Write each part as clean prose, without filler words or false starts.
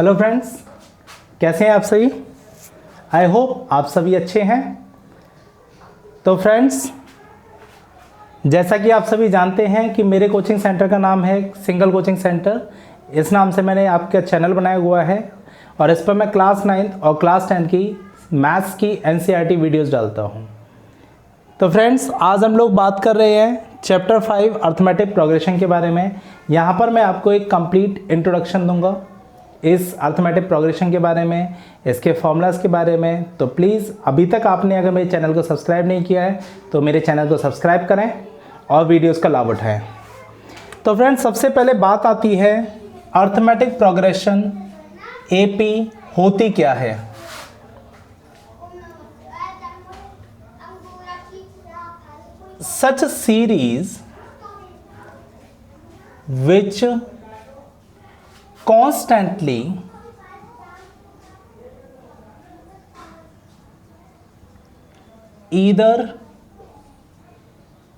Hello friends, कैसे हैं आप सभी। आई होप आप सभी अच्छे हैं। तो फ्रेंड्स, जैसा कि आप सभी जानते हैं कि मेरे कोचिंग सेंटर का नाम है सिंगल कोचिंग सेंटर। इस नाम से मैंने आपका चैनल बनाया हुआ है और इस पर मैं क्लास 9 और क्लास 10 की मैथ्स की NCERT वीडियोस डालता हूं। तो फ्रेंड्स, आज हम लोग बात कर रहे हैं चैप्टर 5 अर्थमेटिक प्रोग्रेशन के बारे में। यहाँ पर मैं आपको एक कंप्लीट इंट्रोडक्शन दूंगा इस अर्थमेटिक प्रोग्रेशन के बारे में, इसके फॉर्मूलाज के बारे में। तो प्लीज़ अभी तक आपने अगर मेरे चैनल को सब्सक्राइब नहीं किया है तो मेरे चैनल को सब्सक्राइब करें और वीडियोस का लाभ उठाएं। तो फ्रेंड्स, सबसे पहले बात आती है अर्थमेटिक प्रोग्रेशन AP होती क्या है। Such a series which constantly either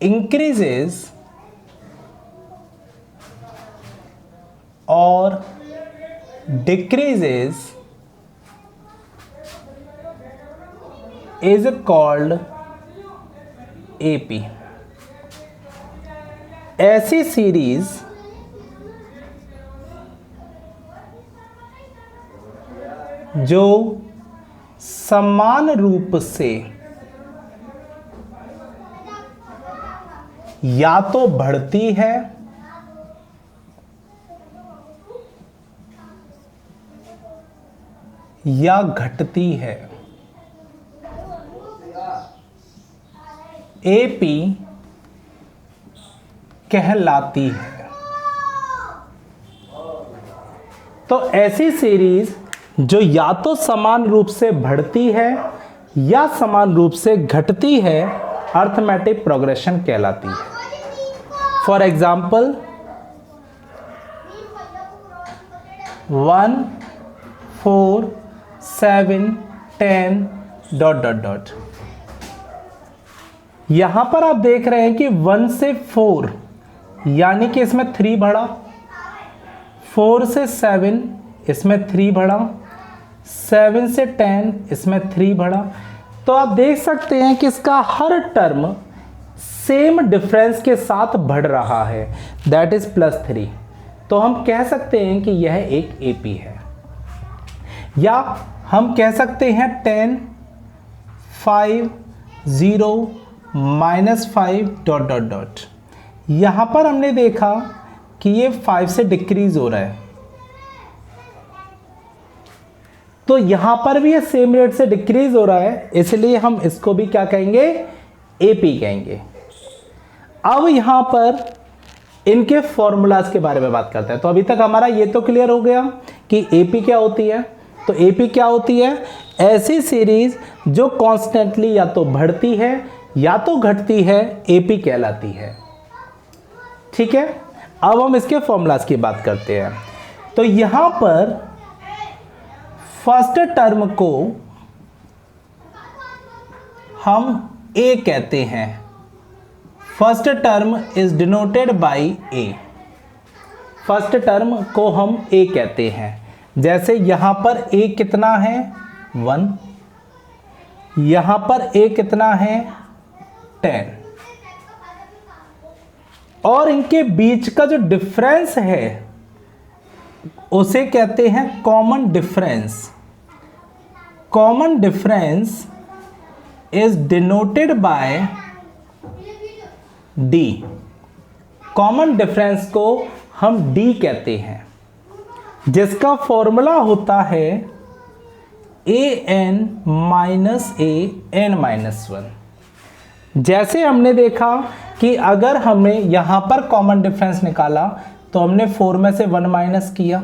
increases or decreases is called AP। ऐसी सीरीज जो समान रूप से या तो बढ़ती है या घटती है, AP कहलाती है। तो ऐसी सीरीज जो या तो समान रूप से बढ़ती है या समान रूप से घटती है अर्थमेटिक प्रोग्रेशन कहलाती है। फॉर एग्जाम्पल 1 4 7 10 ... यहां पर आप देख रहे हैं कि 1 से 4 यानी कि इसमें 3 बढ़ा, 4 से 7 इसमें 3 बढ़ा, 7 से 10 इसमें 3 बढ़ा। तो आप देख सकते हैं कि इसका हर टर्म सेम डिफरेंस के साथ बढ़ रहा है, दैट इज +3। तो हम कह सकते हैं कि यह एक AP है। या हम कह सकते हैं 10 5 0 -5 ... यहां पर हमने देखा कि ये 5 से डिक्रीज हो रहा है, तो यहां पर भी ये सेम रेट से डिक्रीज हो रहा है, इसलिए हम इसको भी क्या कहेंगे, AP कहेंगे। अब यहां पर इनके फॉर्मूलाज के बारे में बात करते हैं। तो अभी तक हमारा ये तो क्लियर हो गया कि AP क्या होती है। तो AP क्या होती है, ऐसी सीरीज जो कॉन्स्टेंटली या तो बढ़ती है या तो घटती है, AP कहलाती है। ठीक है, अब हम इसके फॉर्मूलाज की बात करते हैं। तो यहां पर फर्स्ट टर्म को हम A कहते हैं। First term is denoted by A। First term को हम A कहते हैं। जैसे यहां पर A कितना है, 1, यहां पर A कितना है, 10, और इनके बीच का जो डिफरेंस है उसे कहते हैं common difference. Common difference is denoted by D। Common difference को हम D कहते हैं, जिसका फॉर्मूला होता है an - an-1। जैसे हमने देखा कि अगर हमने यहां पर कॉमन डिफरेंस निकाला तो हमने 4 में से 1 माइनस किया,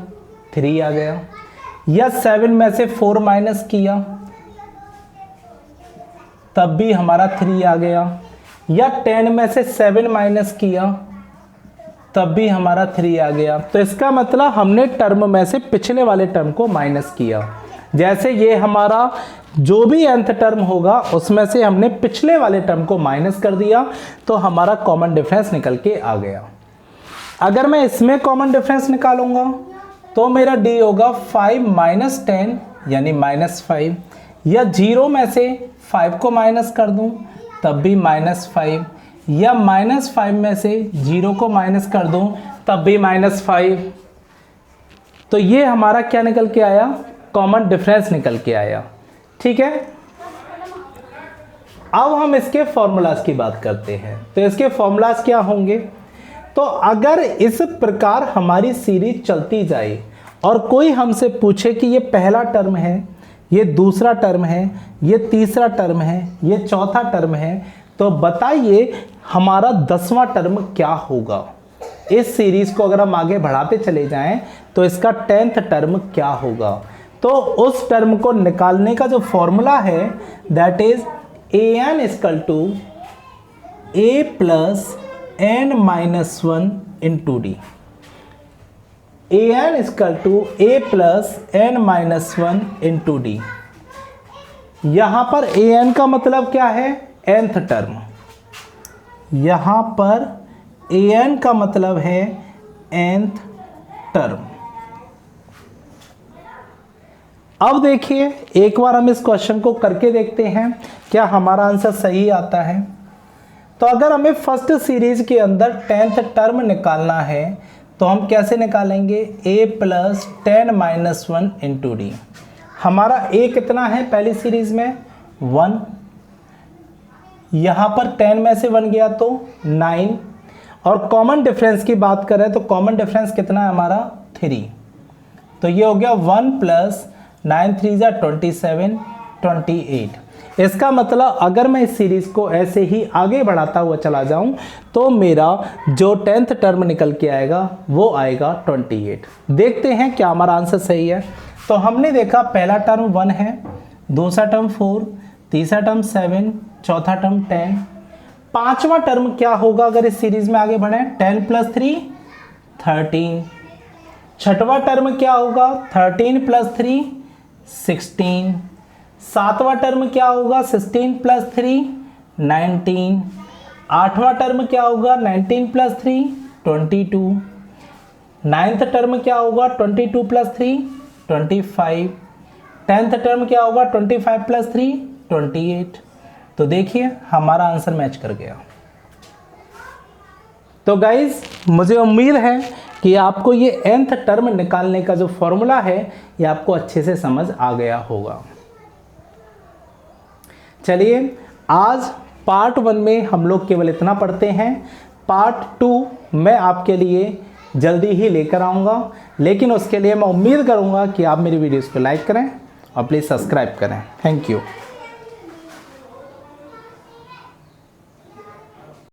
3 आ गया, या 7 में से 4 माइनस किया तब भी हमारा 3 आ गया, या 10 में से 7 माइनस किया तब भी हमारा 3 आ गया। तो इसका मतलब हमने टर्म में से पिछले वाले टर्म को माइनस किया। जैसे ये हमारा जो भी nth टर्म होगा उसमें से हमने पिछले वाले टर्म को माइनस कर दिया तो हमारा कॉमन डिफरेंस निकल के आ गया। अगर मैं इसमें कॉमन डिफरेंस निकालूंगा तो मेरा डी होगा 5 माइनस 10 यानी -5, या 0 में से 5 को माइनस कर दूं तब भी -5, या -5 में से 0 को माइनस कर दूं तब भी -5। तो ये हमारा क्या निकल के आया, कॉमन डिफरेंस निकल के आया। ठीक है, अब हम इसके फॉर्मूलाज की बात करते हैं। तो इसके फॉर्मूलाज क्या होंगे, तो अगर इस प्रकार हमारी सीरीज चलती जाए और कोई हमसे पूछे कि ये पहला टर्म है, ये दूसरा टर्म है, ये तीसरा टर्म है, ये चौथा टर्म है, तो बताइए हमारा 10वां टर्म क्या होगा। इस सीरीज को अगर हम आगे बढ़ाते चले जाएं तो इसका 10th टर्म क्या होगा। तो उस टर्म को निकालने का जो फॉर्मूला है that is an equal to a plus n minus 1 into d. an equal to a plus n minus 1 into d. यहां पर an का मतलब क्या है, nth टर्म। यहां पर an का मतलब है nth टर्म। अब देखिए एक बार हम इस क्वेश्चन को करके देखते हैं क्या हमारा आंसर सही आता है। तो अगर हमें फर्स्ट सीरीज के अंदर 10th टर्म निकालना है तो हम कैसे निकालेंगे, a plus 10 minus 1 into D. हमारा a कितना है पहली सीरीज में 1, यहाँ पर 10 में से 1 गया तो 9, और कॉमन डिफरेंस की बात करें तो कॉमन डिफरेंस कितना है हमारा 3। तो ये हो गया 1 प्लस 9 3 27 28। इसका मतलब अगर मैं इस सीरीज को ऐसे ही आगे बढ़ाता हुआ चला जाऊं तो मेरा जो 10th टर्म निकल के आएगा वो आएगा 28। देखते हैं क्या हमारा आंसर सही है। तो हमने देखा पहला टर्म 1 है, दूसरा टर्म 4, तीसरा टर्म 7, चौथा टर्म 10। पांचवा टर्म क्या होगा अगर इस सीरीज में आगे बढ़े, 10 प्लस 3 13। छठवां टर्म क्या होगा, 13 प्लस 3 16। सातवां टर्म क्या होगा, 16 प्लस 3 19। आठवां टर्म क्या होगा, 19 प्लस 3 22। नाइन्थ टर्म क्या होगा, 22 प्लस 3 25। 10th टर्म क्या होगा, 25 प्लस 3 28। तो देखिए हमारा आंसर मैच कर गया। तो गाइज मुझे उम्मीद है कि आपको ये nth टर्म निकालने का जो फॉर्मूला है ये आपको अच्छे से समझ आ गया होगा। चलिए आज पार्ट 1 में हम लोग केवल इतना पढ़ते हैं। पार्ट 2 मैं आपके लिए जल्दी ही लेकर आऊँगा, लेकिन उसके लिए मैं उम्मीद करूँगा कि आप मेरी वीडियोस को लाइक करें और प्लीज़ सब्सक्राइब करें। Thank you.